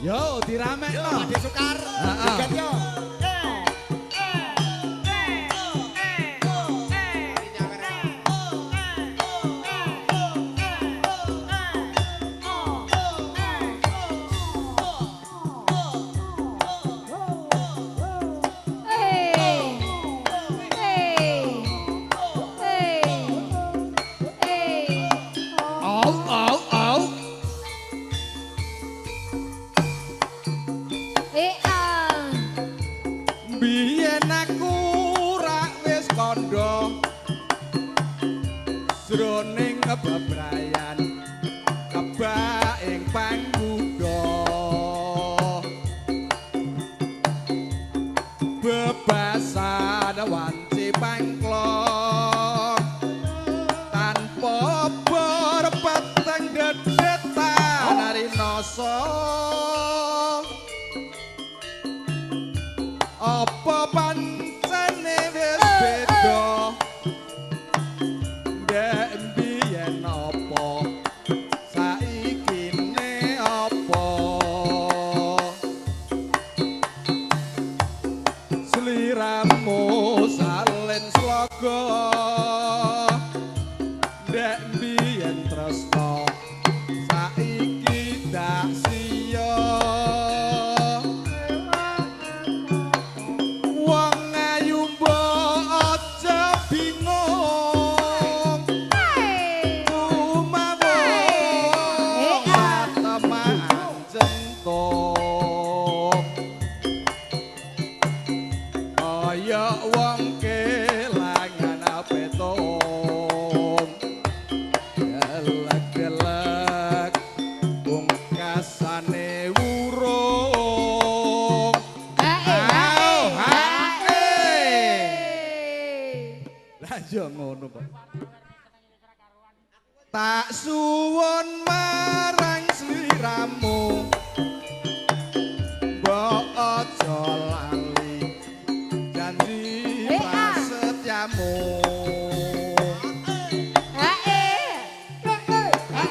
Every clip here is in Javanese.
Yo diramekno. Yo Ade Sukar. Joget yo. Biyen aku rak wis kandha jroning kebebrayan kebak ing pangguda bebasan wanci pangklong tanpa berpeteng dedetan arinoso apa pancene wis beda ndek biyen apa saikine apa sliramu salin sloga ndek biyen tresno saiki dak sia wong ayu mbok aja bingung tumawon teman jengkong kaya wong kelangan apetung gelek-gelek pungkasane wurung aja ngono kok. Tak suwun marang sliramu mbok aja lali janji prasetyamu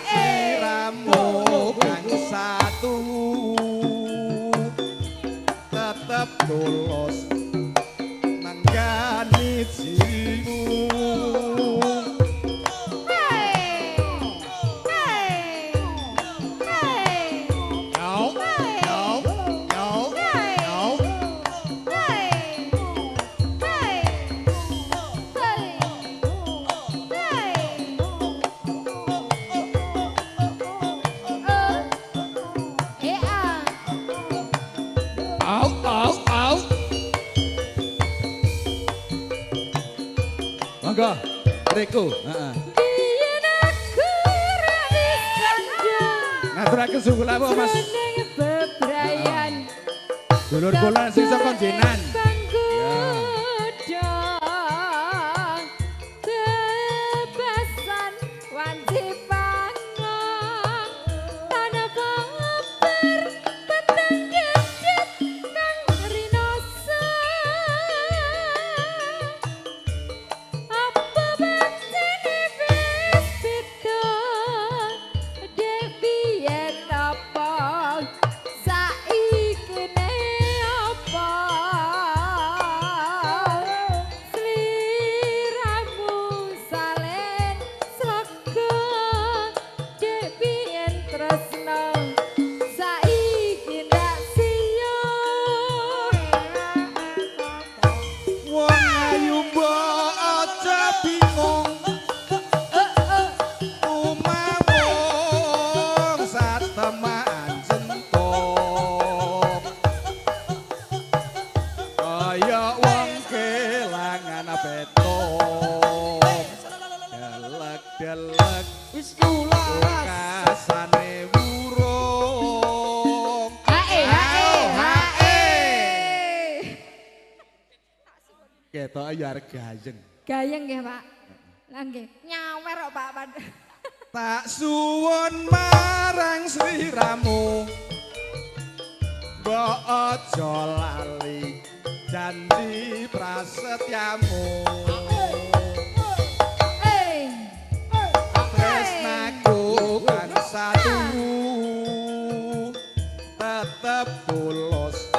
sliramu kang satu tetep tulus nanggani jimu monggo Reko Biyen aku ra wis kandha ngaturaken sungguh lawa Mas jeneng bebrayan dulur kula sing saka Jenan panggoda bebasan wanci pangang tanpa berpeteng dedet nang rinoso apa pancene wis beda dek biyen apa saikine apa sliramu salen saka dek biyen tresno saiki ndak sia wong ayu mbok aja bingung umawong satemaan jengkong kaya wong kelangan betong delek-delek wis kasane burung ketok ayo arek gayeng gayeng nggih Pak lah nggih nyawer kok Pak tak suwun marang sliramu mbok aja lali janji prasetyamu tresnaku kan satu tetep arep tulus